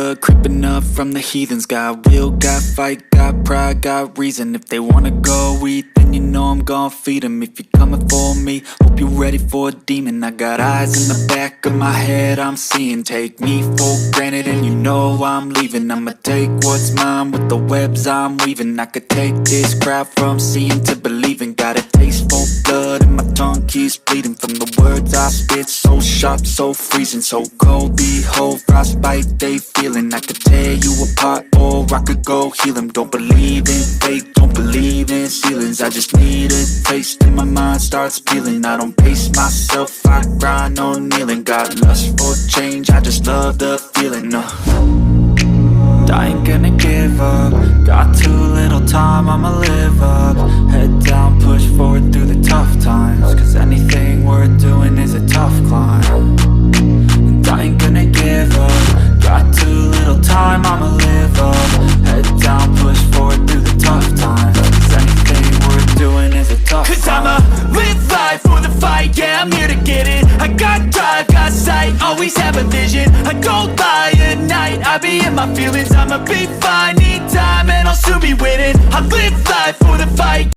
blood creeping up from the heathens. Got will, got fight, got pride, got reason. If they wanna go eat, then you know I'm gon' feed them. If you're coming for me, hope you're ready for a demon. I got eyes in the back of my head, I'm seeing. Take me for granted and you know I'm leaving. I'ma take what's mine with the webs I'm weaving. I could take this crowd from seeing to believing. Got a taste for blood and my tongue keeps bleeding from the words I spit. So sharp, so freezing, so cold. Behold, frostbite they feeling. I could tear you apart or I could go heal them. Don't believe in fate, don't believe in ceilings. I just need a taste and my mind starts peeling. I don't pace myself, I grind on kneeling. Got lust for change, I just love the feeling. I ain't gonna give up. Got too little time, I'ma live up. Head down, push forward through the tough times. Cause anything worth doing is a tough climb. And I ain't gonna give up. Got too little time, I'ma live up. Head down, push forward through the tough times. Cause anything worth doing is a tough climb. Cause I'ma live life for the fight, yeah, I'm here to get it. I got drive, got sight, always have a vision. I go by at night, I be in my feelings, I'ma be fine